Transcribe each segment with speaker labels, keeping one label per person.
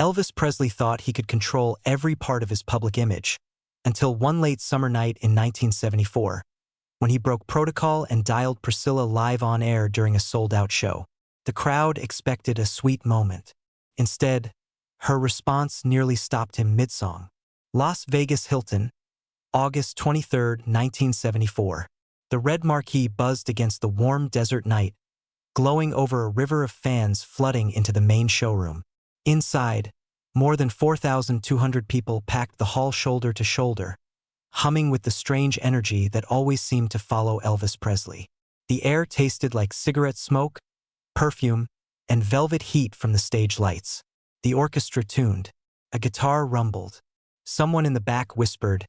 Speaker 1: Elvis Presley thought he could control every part of his public image, until one late summer night in 1974, when he broke protocol and dialed Priscilla live on air during a sold-out show. The crowd expected a sweet moment. Instead, her response nearly stopped him mid-song. Las Vegas Hilton, August 23, 1974. The red marquee buzzed against the warm desert night, glowing over a river of fans flooding into the main showroom. Inside, more than 4,200 people packed the hall shoulder to shoulder, humming with the strange energy that always seemed to follow Elvis Presley. The air tasted like cigarette smoke, perfume, and velvet heat from the stage lights. The orchestra tuned. A guitar rumbled. Someone in the back whispered,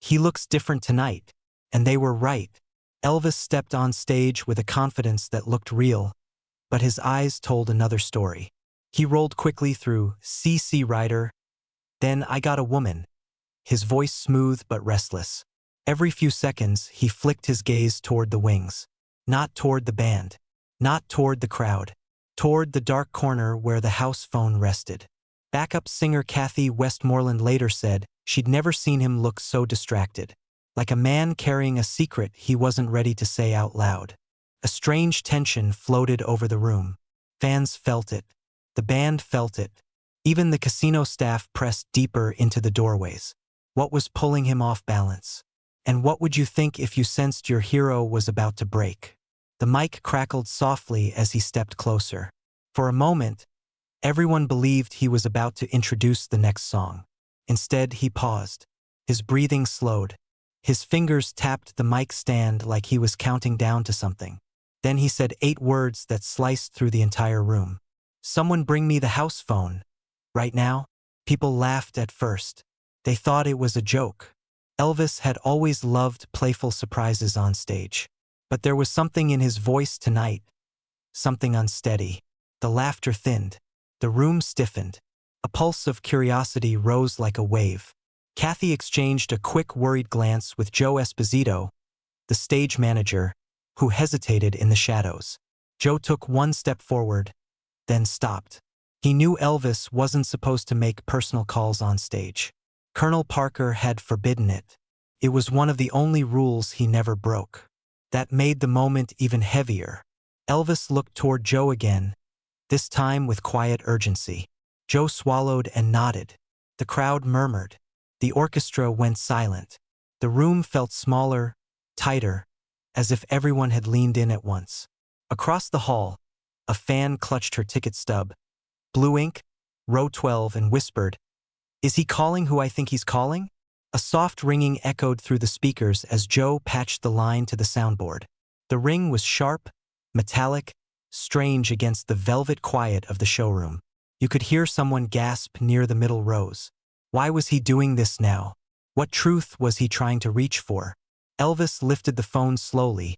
Speaker 1: "He looks different tonight." And they were right. Elvis stepped on stage with a confidence that looked real, but his eyes told another story. He rolled quickly through CC Rider, then I Got a Woman, his voice smooth but restless. Every few seconds, he flicked his gaze toward the wings. Not toward the band. Not toward the crowd. Toward the dark corner where the house phone rested. Backup singer Kathy Westmoreland later said she'd never seen him look so distracted. Like a man carrying a secret he wasn't ready to say out loud. A strange tension floated over the room. Fans felt it. The band felt it. Even the casino staff pressed deeper into the doorways. What was pulling him off balance? And what would you think if you sensed your hero was about to break? The mic crackled softly as he stepped closer. For a moment, everyone believed he was about to introduce the next song. Instead, he paused. His breathing slowed. His fingers tapped the mic stand like he was counting down to something. Then he said 8 words that sliced through the entire room. "Someone bring me the house phone. Right now." People laughed at first. They thought it was a joke. Elvis had always loved playful surprises on stage. But there was something in his voice tonight. Something unsteady. The laughter thinned. The room stiffened. A pulse of curiosity rose like a wave. Kathy exchanged a quick, worried glance with Joe Esposito, the stage manager, who hesitated in the shadows. Joe took one step forward, then stopped. He knew Elvis wasn't supposed to make personal calls on stage. Colonel Parker had forbidden it. It was one of the only rules he never broke. That made the moment even heavier. Elvis looked toward Joe again, this time with quiet urgency. Joe swallowed and nodded. The crowd murmured. The orchestra went silent. The room felt smaller, tighter, as if everyone had leaned in at once. Across the hall, a fan clutched her ticket stub, blue ink, row 12, and whispered, "Is he calling who I think he's calling?" A soft ringing echoed through the speakers as Joe patched the line to the soundboard. The ring was sharp, metallic, strange against the velvet quiet of the showroom. You could hear someone gasp near the middle rows. Why was he doing this now? What truth was he trying to reach for? Elvis lifted the phone slowly,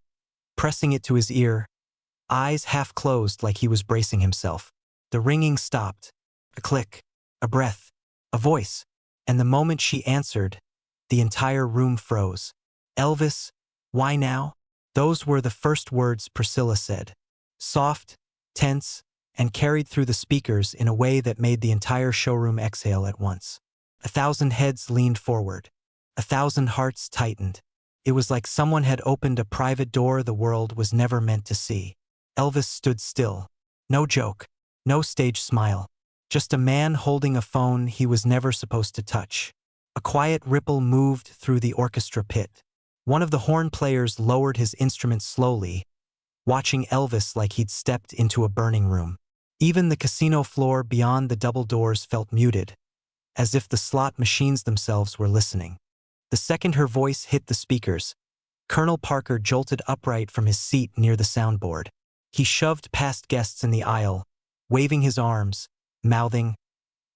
Speaker 1: pressing it to his ear, eyes half closed like he was bracing himself. The ringing stopped. A click, a breath, a voice, and the moment she answered, the entire room froze. "Elvis, why now?" Those were the first words Priscilla said. Soft, tense, and carried through the speakers in a way that made the entire showroom exhale at once. 1,000 heads leaned forward. 1,000 hearts tightened. It was like someone had opened a private door the world was never meant to see. Elvis stood still. No joke. No stage smile. Just a man holding a phone he was never supposed to touch. A quiet ripple moved through the orchestra pit. One of the horn players lowered his instrument slowly, watching Elvis like he'd stepped into a burning room. Even the casino floor beyond the double doors felt muted, as if the slot machines themselves were listening. The second her voice hit the speakers, Colonel Parker jolted upright from his seat near the soundboard. He shoved past guests in the aisle, waving his arms, mouthing,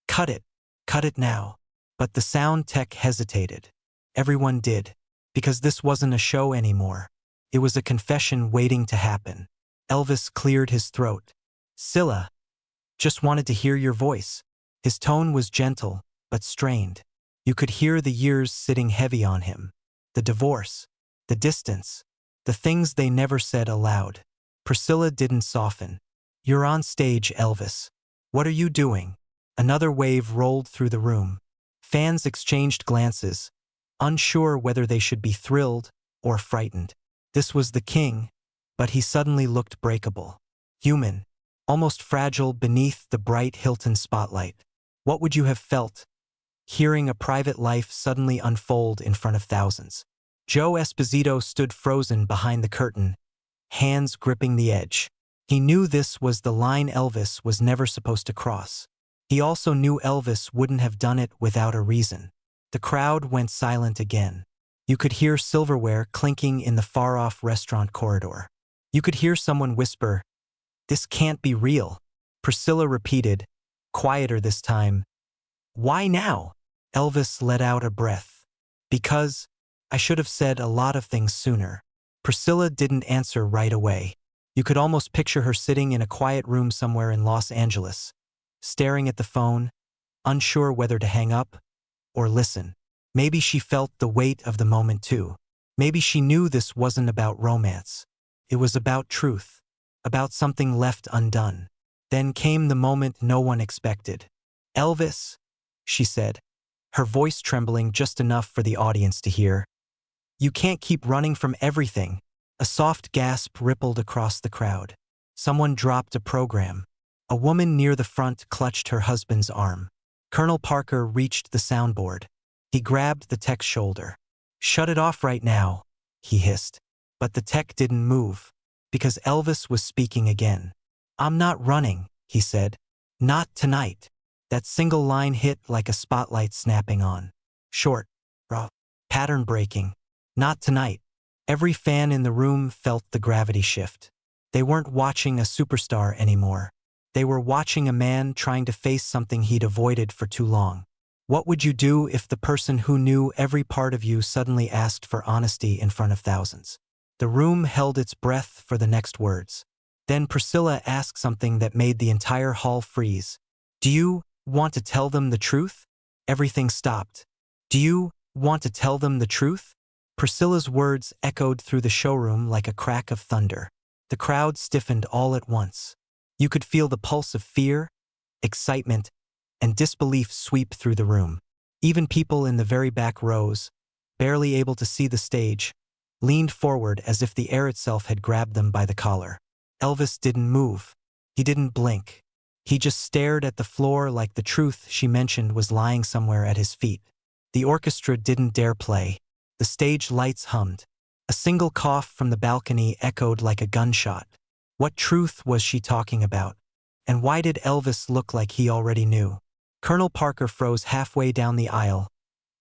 Speaker 1: cut it now." But the sound tech hesitated. Everyone did, because this wasn't a show anymore. It was a confession waiting to happen. Elvis cleared his throat. "Scylla, just wanted to hear your voice." His tone was gentle, but strained. You could hear the years sitting heavy on him. The divorce, the distance, the things they never said aloud. Priscilla didn't soften. "You're on stage, Elvis. What are you doing?" Another wave rolled through the room. Fans exchanged glances, unsure whether they should be thrilled or frightened. This was the king, but he suddenly looked breakable. Human, almost fragile beneath the bright Hilton spotlight. What would you have felt, hearing a private life suddenly unfold in front of thousands? Joe Esposito stood frozen behind the curtain, hands gripping the edge. He knew this was the line Elvis was never supposed to cross. He also knew Elvis wouldn't have done it without a reason. The crowd went silent again. You could hear silverware clinking in the far-off restaurant corridor. You could hear someone whisper, "This can't be real." Priscilla repeated, quieter this time, "Why now?" Elvis let out a breath. "Because I should have said a lot of things sooner." Priscilla didn't answer right away. You could almost picture her sitting in a quiet room somewhere in Los Angeles, staring at the phone, unsure whether to hang up or listen. Maybe she felt the weight of the moment too. Maybe she knew this wasn't about romance. It was about truth, about something left undone. Then came the moment no one expected. "Elvis," she said, her voice trembling just enough for the audience to hear. "You can't keep running from everything." A soft gasp rippled across the crowd. Someone dropped a program. A woman near the front clutched her husband's arm. Colonel Parker reached the soundboard. He grabbed the tech's shoulder. "Shut it off right now," he hissed. But the tech didn't move, because Elvis was speaking again. "I'm not running," he said. "Not tonight." That single line hit like a spotlight snapping on. Short, raw, pattern breaking. Not tonight. Every fan in the room felt the gravity shift. They weren't watching a superstar anymore. They were watching a man trying to face something he'd avoided for too long. What would you do if the person who knew every part of you suddenly asked for honesty in front of thousands? The room held its breath for the next words. Then Priscilla asked something that made the entire hall freeze. "Do you want to tell them the truth?" Everything stopped. "Do you want to tell them the truth?" Priscilla's words echoed through the showroom like a crack of thunder. The crowd stiffened all at once. You could feel the pulse of fear, excitement, and disbelief sweep through the room. Even people in the very back rows, barely able to see the stage, leaned forward as if the air itself had grabbed them by the collar. Elvis didn't move. He didn't blink. He just stared at the floor like the truth she mentioned was lying somewhere at his feet. The orchestra didn't dare play. The stage lights hummed. A single cough from the balcony echoed like a gunshot. What truth was she talking about? And why did Elvis look like he already knew? Colonel Parker froze halfway down the aisle,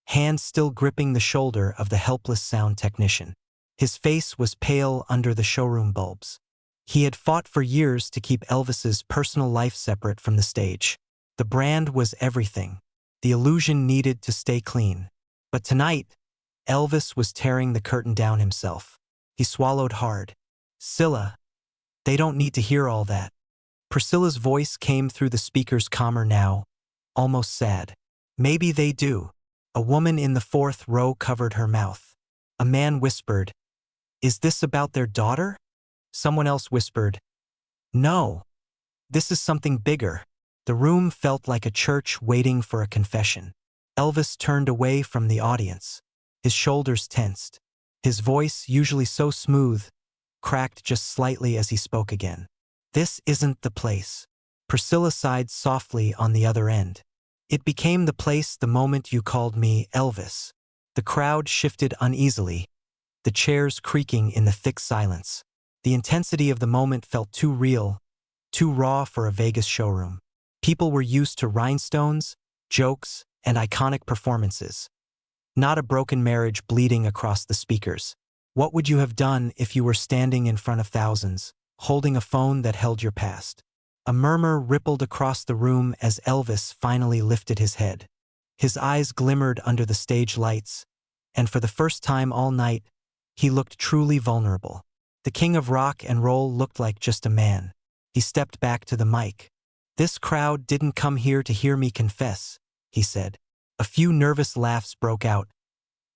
Speaker 1: hand still gripping the shoulder of the helpless sound technician. His face was pale under the showroom bulbs. He had fought for years to keep Elvis's personal life separate from the stage. The brand was everything. The illusion needed to stay clean. But tonight, Elvis was tearing the curtain down himself. He swallowed hard. "Scylla, they don't need to hear all that." Priscilla's voice came through the speakers calmer now, almost sad. "Maybe they do." A woman in the fourth row covered her mouth. A man whispered, "Is this about their daughter?" Someone else whispered, "No, this is something bigger." The room felt like a church waiting for a confession. Elvis turned away from the audience. His shoulders tensed. His voice, usually so smooth, cracked just slightly as he spoke again. "This isn't the place." Priscilla sighed softly on the other end. "It became the place the moment you called me Elvis." The crowd shifted uneasily, the chairs creaking in the thick silence. The intensity of the moment felt too real, too raw for a Vegas showroom. People were used to rhinestones, jokes, and iconic performances. Not a broken marriage bleeding across the speakers. What would you have done if you were standing in front of thousands, holding a phone that held your past? A murmur rippled across the room as Elvis finally lifted his head. His eyes glimmered under the stage lights, and for the first time all night, he looked truly vulnerable. The king of rock and roll looked like just a man. He stepped back to the mic. "This crowd didn't come here to hear me confess," he said. A few nervous laughs broke out.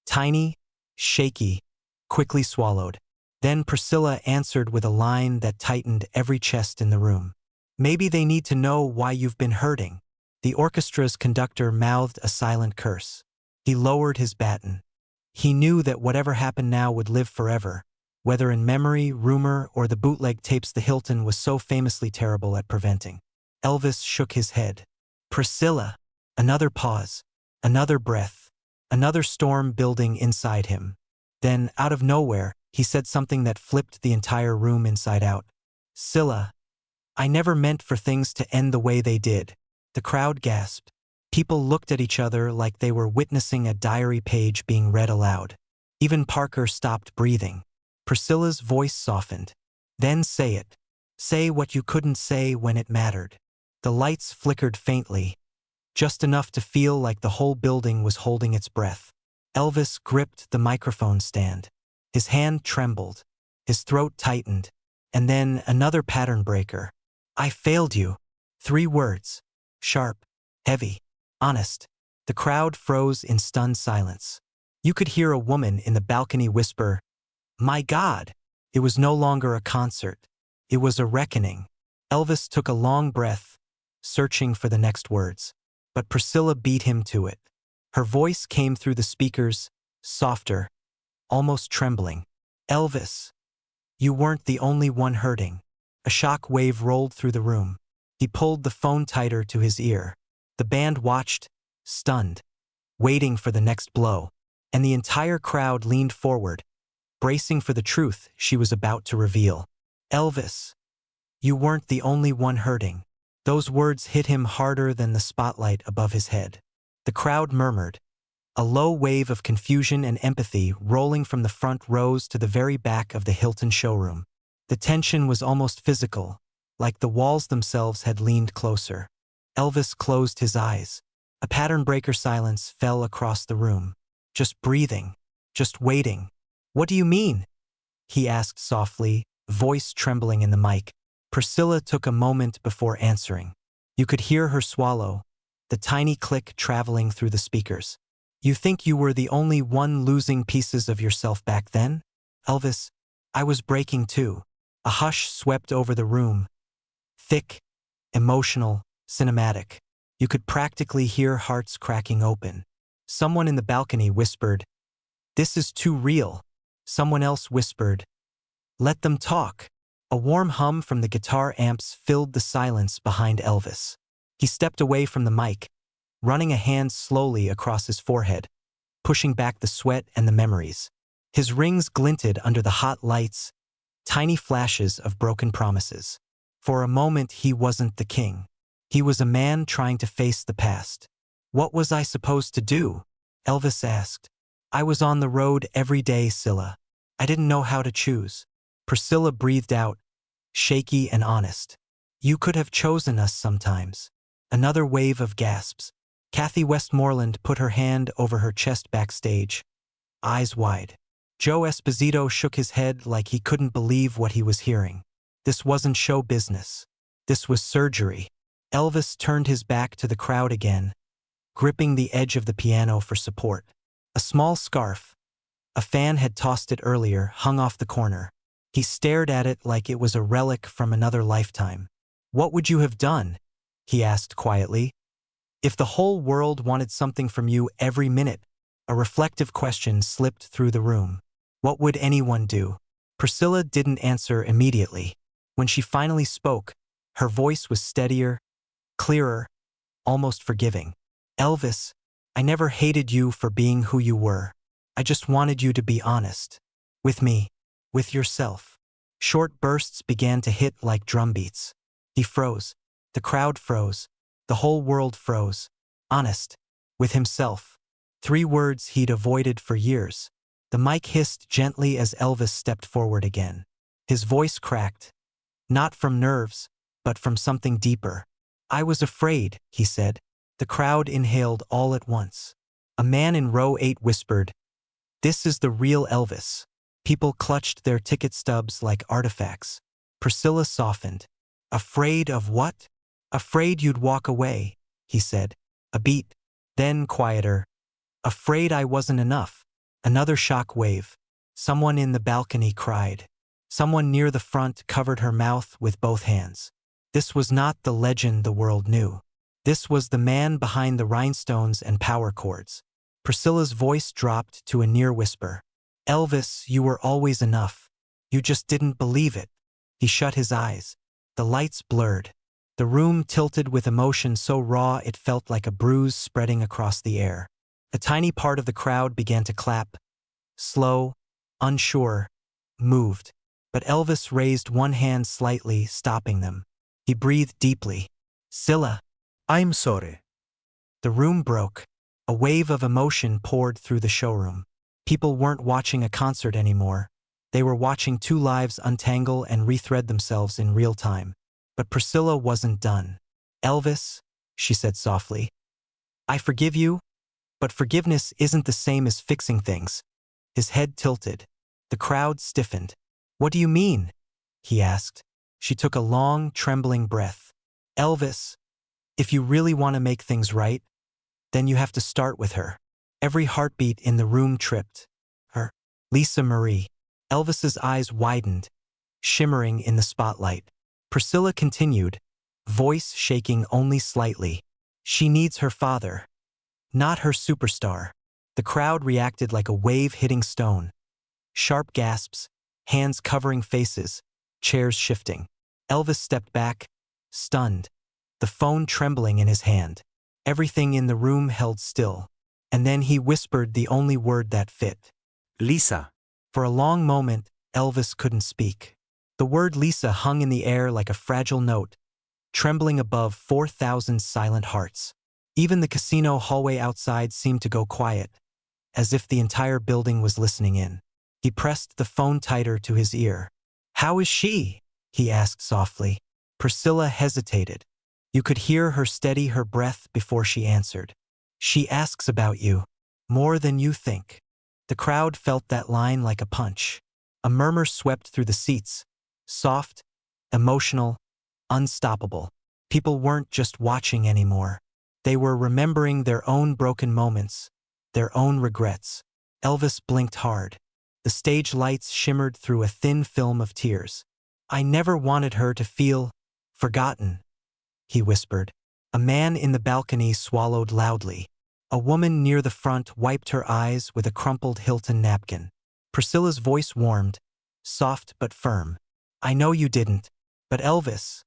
Speaker 1: Tiny, shaky, quickly swallowed. Then Priscilla answered with a line that tightened every chest in the room. "Maybe they need to know why you've been hurting." The orchestra's conductor mouthed a silent curse. He lowered his baton. He knew that whatever happened now would live forever, whether in memory, rumor, or the bootleg tapes the Hilton was so famously terrible at preventing. Elvis shook his head. Priscilla. Another pause. Another breath. Another storm building inside him. Then, out of nowhere, he said something that flipped the entire room inside out. Scylla. I never meant for things to end the way they did. The crowd gasped. People looked at each other like they were witnessing a diary page being read aloud. Even Parker stopped breathing. Priscilla's voice softened. Then say it. Say what you couldn't say when it mattered. The lights flickered faintly, just enough to feel like the whole building was holding its breath. Elvis gripped the microphone stand. His hand trembled. His throat tightened. And then another pattern breaker. I failed you. 3 words. Sharp. Heavy. Honest. The crowd froze in stunned silence. You could hear a woman in the balcony whisper, "My God!" It was no longer a concert. It was a reckoning. Elvis took a long breath, searching for the next words. But Priscilla beat him to it. Her voice came through the speakers, softer, almost trembling. Elvis, you weren't the only one hurting. A shock wave rolled through the room. He pulled the phone tighter to his ear. The band watched, stunned, waiting for the next blow. And the entire crowd leaned forward, bracing for the truth she was about to reveal. Elvis, you weren't the only one hurting. Those words hit him harder than the spotlight above his head. The crowd murmured, a low wave of confusion and empathy rolling from the front rows to the very back of the Hilton showroom. The tension was almost physical, like the walls themselves had leaned closer. Elvis closed his eyes. A pattern-breaker silence fell across the room. Just breathing, just waiting. What do you mean? He asked softly, voice trembling in the mic. Priscilla took a moment before answering. You could hear her swallow, the tiny click traveling through the speakers. You think you were the only one losing pieces of yourself back then? Elvis, I was breaking too. A hush swept over the room. Thick, emotional, cinematic. You could practically hear hearts cracking open. Someone in the balcony whispered, "This is too real." Someone else whispered, "Let them talk." A warm hum from the guitar amps filled the silence behind Elvis. He stepped away from the mic, running a hand slowly across his forehead, pushing back the sweat and the memories. His rings glinted under the hot lights, tiny flashes of broken promises. For a moment he wasn't the king. He was a man trying to face the past. What was I supposed to do? Elvis asked. I was on the road every day, Scylla. I didn't know how to choose. Priscilla breathed out, shaky and honest. You could have chosen us sometimes. Another wave of gasps. Kathy Westmoreland put her hand over her chest backstage, eyes wide. Joe Esposito shook his head like he couldn't believe what he was hearing. This wasn't show business. This was surgery. Elvis turned his back to the crowd again, gripping the edge of the piano for support. A small scarf, a fan had tossed it earlier, hung off the corner. He stared at it like it was a relic from another lifetime. What would you have done? He asked quietly. If the whole world wanted something from you every minute, a reflective question slipped through the room. What would anyone do? Priscilla didn't answer immediately. When she finally spoke, her voice was steadier, clearer, almost forgiving. Elvis, I never hated you for being who you were. I just wanted you to be honest. With me. With yourself. Short bursts began to hit like drumbeats. He froze. The crowd froze. The whole world froze. Honest. With himself. 3 words he'd avoided for years. The mic hissed gently as Elvis stepped forward again. His voice cracked. Not from nerves, but from something deeper. I was afraid, he said. The crowd inhaled all at once. A man in row 8 whispered, "This is the real Elvis." People clutched their ticket stubs like artifacts. Priscilla softened. Afraid of what? Afraid you'd walk away, he said. A beat. Then quieter. Afraid I wasn't enough. Another shock wave. Someone in the balcony cried. Someone near the front covered her mouth with both hands. This was not the legend the world knew. This was the man behind the rhinestones and power chords. Priscilla's voice dropped to a near whisper. Elvis, you were always enough. You just didn't believe it. He shut his eyes. The lights blurred. The room tilted with emotion so raw it felt like a bruise spreading across the air. A tiny part of the crowd began to clap. Slow, unsure, moved. But Elvis raised one hand slightly, stopping them. He breathed deeply. Scylla.
Speaker 2: I'm sorry.
Speaker 1: The room broke. A wave of emotion poured through the showroom. People weren't watching a concert anymore. They were watching two lives untangle and rethread themselves in real time. But Priscilla wasn't done. Elvis, she said softly, I forgive you, but forgiveness isn't the same as fixing things. His head tilted. The crowd stiffened. What do you mean? He asked. She took a long, trembling breath. Elvis, if you really want to make things right, then you have to start with her. Every heartbeat in the room tripped. Her. Lisa Marie. Elvis's eyes widened, shimmering in the spotlight. Priscilla continued, voice shaking only slightly. She needs her father, not her superstar. The crowd reacted like a wave hitting stone. Sharp gasps, hands covering faces, chairs shifting. Elvis stepped back, stunned, the phone trembling in his hand. Everything in the room held still. And then he whispered the only word that fit.
Speaker 2: Lisa.
Speaker 1: For a long moment, Elvis couldn't speak. The word Lisa hung in the air like a fragile note, trembling above 4,000 silent hearts. Even the casino hallway outside seemed to go quiet, as if the entire building was listening in. He pressed the phone tighter to his ear. How is she? He asked softly. Priscilla hesitated. You could hear her steady her breath before she answered. She asks about you, more than you think. The crowd felt that line like a punch. A murmur swept through the seats, soft, emotional, unstoppable. People weren't just watching anymore. They were remembering their own broken moments, their own regrets. Elvis blinked hard. The stage lights shimmered through a thin film of tears. I never wanted her to feel forgotten, he whispered. A man in the balcony swallowed loudly. A woman near the front wiped her eyes with a crumpled Hilton napkin. Priscilla's voice warmed, soft but firm. I know you didn't, but Elvis,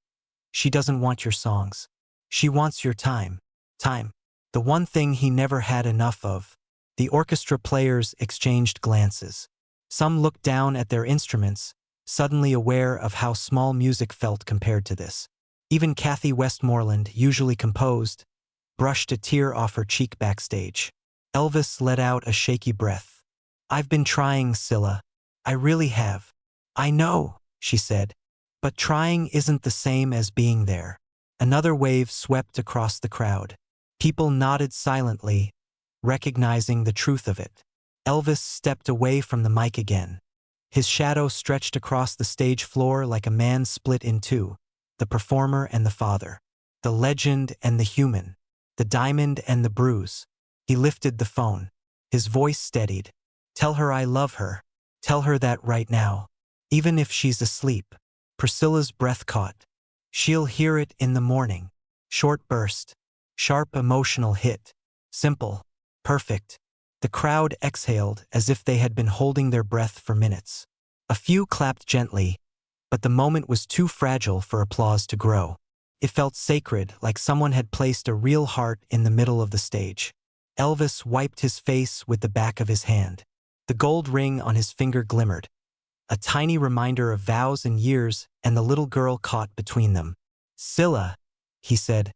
Speaker 1: she doesn't want your songs. She wants your time. Time. The one thing he never had enough of. The orchestra players exchanged glances. Some looked down at their instruments, suddenly aware of how small music felt compared to this. Even Kathy Westmoreland, usually composed, brushed a tear off her cheek backstage. Elvis let out a shaky breath. I've been trying, Scylla. I really have. I know, she said. But trying isn't the same as being there. Another wave swept across the crowd. People nodded silently, recognizing the truth of it. Elvis stepped away from the mic again. His shadow stretched across the stage floor like a man split in two, the performer and the father, the legend and the human, the diamond and the bruise. He lifted the phone. His voice steadied. Tell her I love her. Tell her that right now. Even if she's asleep. Priscilla's breath caught. She'll hear it in the morning. Short burst. Sharp emotional hit. Simple. Perfect. The crowd exhaled as if they had been holding their breath for minutes. A few clapped gently, but the moment was too fragile for applause to grow. It felt sacred, like someone had placed a real heart in the middle of the stage. Elvis wiped his face with the back of his hand. The gold ring on his finger glimmered, a tiny reminder of vows and years and the little girl caught between them. Scylla, he said,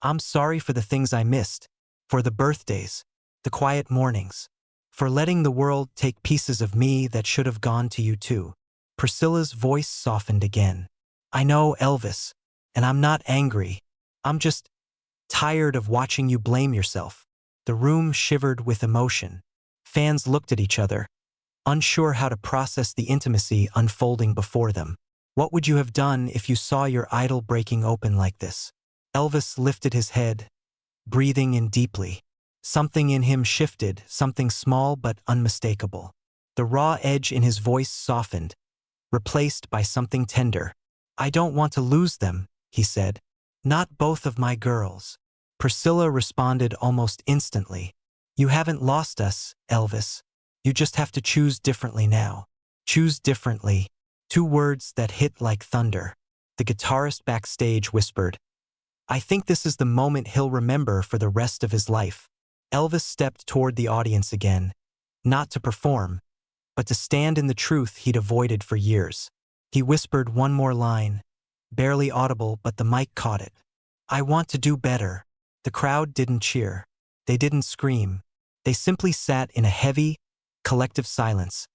Speaker 1: I'm sorry for the things I missed, for the birthdays, the quiet mornings, for letting the world take pieces of me that should have gone to you too. Priscilla's voice softened again. I know, Elvis, and I'm not angry. I'm just tired of watching you blame yourself. The room shivered with emotion. Fans looked at each other, unsure how to process the intimacy unfolding before them. What would you have done if you saw your idol breaking open like this? Elvis lifted his head, breathing in deeply. Something in him shifted, something small but unmistakable. The raw edge in his voice softened, replaced by something tender. I don't want to lose them, he said. Not both of my girls. Priscilla responded almost instantly. You haven't lost us, Elvis. You just have to choose differently now. Choose differently. Two words that hit like thunder. The guitarist backstage whispered, I think this is the moment he'll remember for the rest of his life. Elvis stepped toward the audience again, not to perform, but to stand in the truth he'd avoided for years. He whispered one more line, barely audible, but the mic caught it. I want to do better. The crowd didn't cheer. They didn't scream. They simply sat in a heavy, collective silence,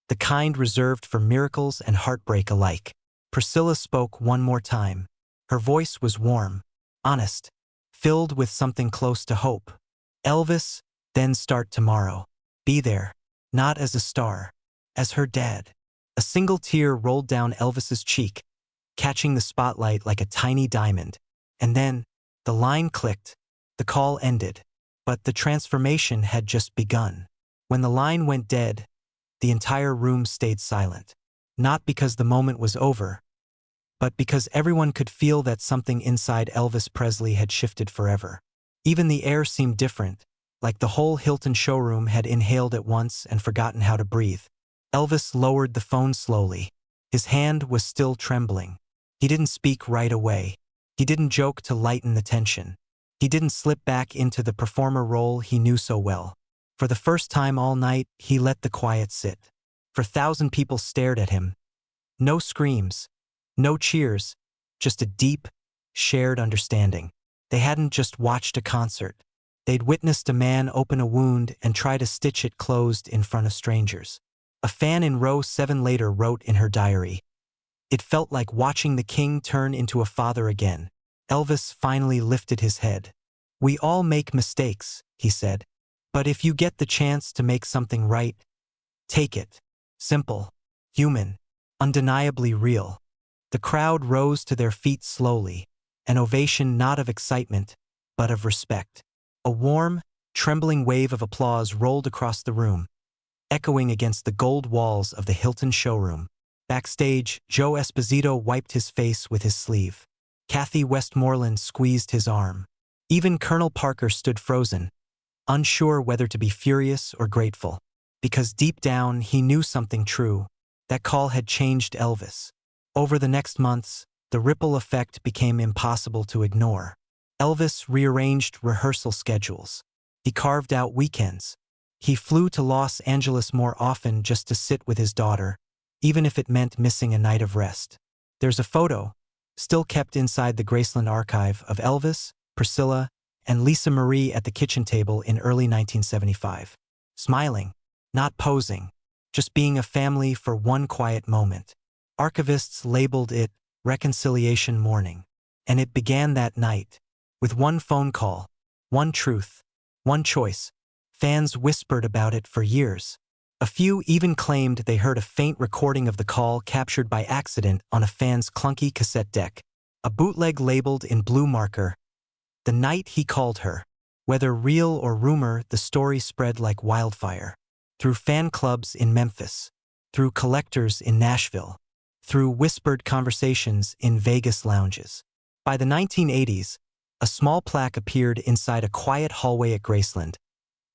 Speaker 1: the kind reserved for miracles and heartbreak alike. Priscilla spoke one more time. Her voice was warm, honest, filled with something close to hope. Elvis, then start tomorrow. Be there, not as a star, as her dad. A single tear rolled down Elvis's cheek, catching the spotlight like a tiny diamond. And then, the line clicked. The call ended. But the transformation had just begun. When the line went dead, the entire room stayed silent. Not because the moment was over, but because everyone could feel that something inside Elvis Presley had shifted forever. Even the air seemed different, like the whole Hilton showroom had inhaled at once and forgotten how to breathe. Elvis lowered the phone slowly. His hand was still trembling. He didn't speak right away. He didn't joke to lighten the tension. He didn't slip back into the performer role he knew so well. For the first time all night, he let the quiet sit. For 1,000 people stared at him. No screams, no cheers, just a deep, shared understanding. They hadn't just watched a concert. They'd witnessed a man open a wound and try to stitch it closed in front of strangers. A fan in row 7 later wrote in her diary, it felt like watching the king turn into a father again. Elvis finally lifted his head. We all make mistakes, he said. But if you get the chance to make something right, take it. Simple, human, undeniably real. The crowd rose to their feet slowly, an ovation not of excitement, but of respect. A warm, trembling wave of applause rolled across the room, echoing against the gold walls of the Hilton showroom. Backstage, Joe Esposito wiped his face with his sleeve. Kathy Westmoreland squeezed his arm. Even Colonel Parker stood frozen, unsure whether to be furious or grateful. Because deep down he knew something true. That call had changed Elvis. Over the next months, the ripple effect became impossible to ignore. Elvis rearranged rehearsal schedules. He carved out weekends. He flew to Los Angeles more often just to sit with his daughter, even if it meant missing a night of rest. There's a photo, still kept inside the Graceland archive, of Elvis, Priscilla, and Lisa Marie at the kitchen table in early 1975. Smiling, not posing, just being a family for one quiet moment. Archivists labeled it Reconciliation Morning. And it began that night, with one phone call, one truth, one choice. Fans whispered about it for years. A few even claimed they heard a faint recording of the call captured by accident on a fan's clunky cassette deck. A bootleg labeled in blue marker, The Night He Called Her. Whether real or rumor, the story spread like wildfire. Through fan clubs in Memphis, through collectors in Nashville, through whispered conversations in Vegas lounges. By the 1980s, a small plaque appeared inside a quiet hallway at Graceland,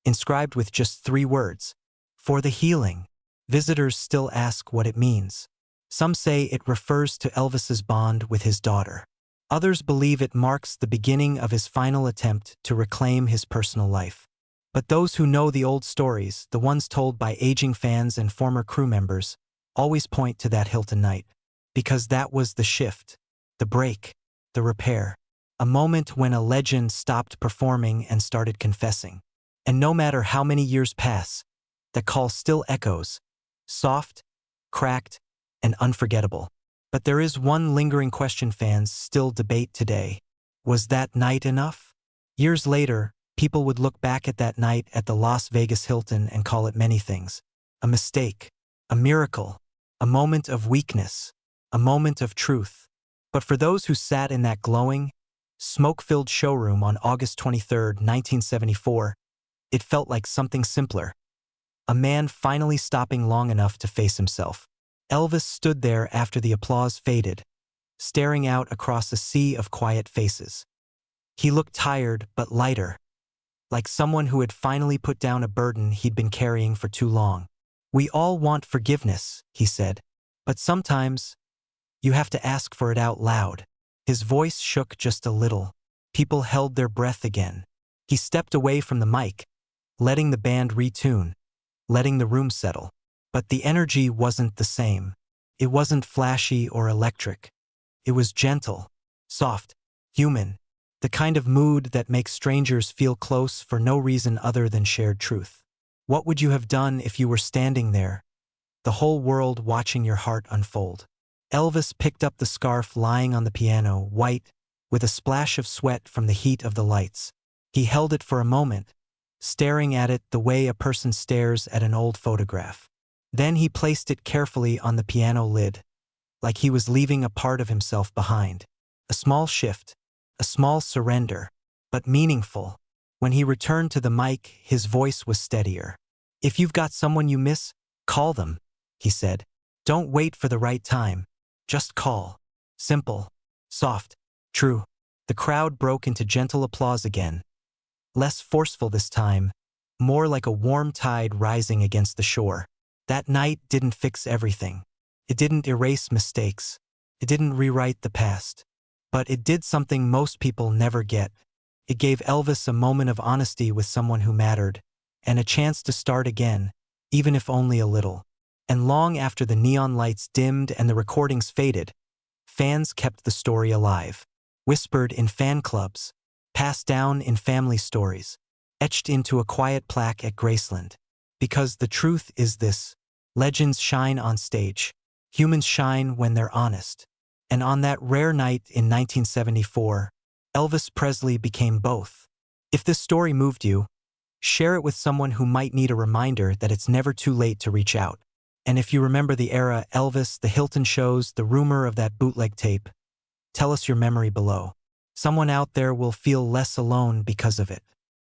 Speaker 1: inscribed with just 3 words, For the Healing. Visitors still ask what it means. Some say it refers to Elvis's bond with his daughter. Others believe it marks the beginning of his final attempt to reclaim his personal life. But those who know the old stories, the ones told by aging fans and former crew members, always point to that Hilton night. Because that was the shift, the break, the repair. A moment when a legend stopped performing and started confessing. And no matter how many years pass, that call still echoes, soft, cracked, and unforgettable. But there is one lingering question fans still debate today. Was that night enough? Years later, people would look back at that night at the Las Vegas Hilton and call it many things. A mistake, a miracle, a moment of weakness, a moment of truth. But for those who sat in that glowing, smoke-filled showroom on August 23, 1974, it felt like something simpler. A man finally stopping long enough to face himself. Elvis stood there after the applause faded, staring out across a sea of quiet faces. He looked tired but lighter, like someone who had finally put down a burden he'd been carrying for too long. "We all want forgiveness," he said, "but sometimes you have to ask for it out loud." His voice shook just a little. People held their breath again. He stepped away from the mic, letting the band retune, letting the room settle. But the energy wasn't the same. It wasn't flashy or electric. It was gentle, soft, human, the kind of mood that makes strangers feel close for no reason other than shared truth. What would you have done if you were standing there, the whole world watching your heart unfold? Elvis picked up the scarf lying on the piano, white, with a splash of sweat from the heat of the lights. He held it for a moment, staring at it the way a person stares at an old photograph. Then he placed it carefully on the piano lid, like he was leaving a part of himself behind. A small shift, a small surrender, but meaningful. When he returned to the mic, his voice was steadier. "If you've got someone you miss, call them," he said. "Don't wait for the right time. Just call." Simple, soft, true. The crowd broke into gentle applause again. Less forceful this time, more like a warm tide rising against the shore. That night didn't fix everything. It didn't erase mistakes. It didn't rewrite the past. But it did something most people never get. It gave Elvis a moment of honesty with someone who mattered, and a chance to start again, even if only a little. And long after the neon lights dimmed and the recordings faded, fans kept the story alive. Whispered in fan clubs, passed down in family stories, etched into a quiet plaque at Graceland. Because the truth is this: legends shine on stage. Humans shine when they're honest. And on that rare night in 1974, Elvis Presley became both. If this story moved you, share it with someone who might need a reminder that it's never too late to reach out. And if you remember the era, Elvis, the Hilton shows, the rumor of that bootleg tape, tell us your memory below. Someone out there will feel less alone because of it.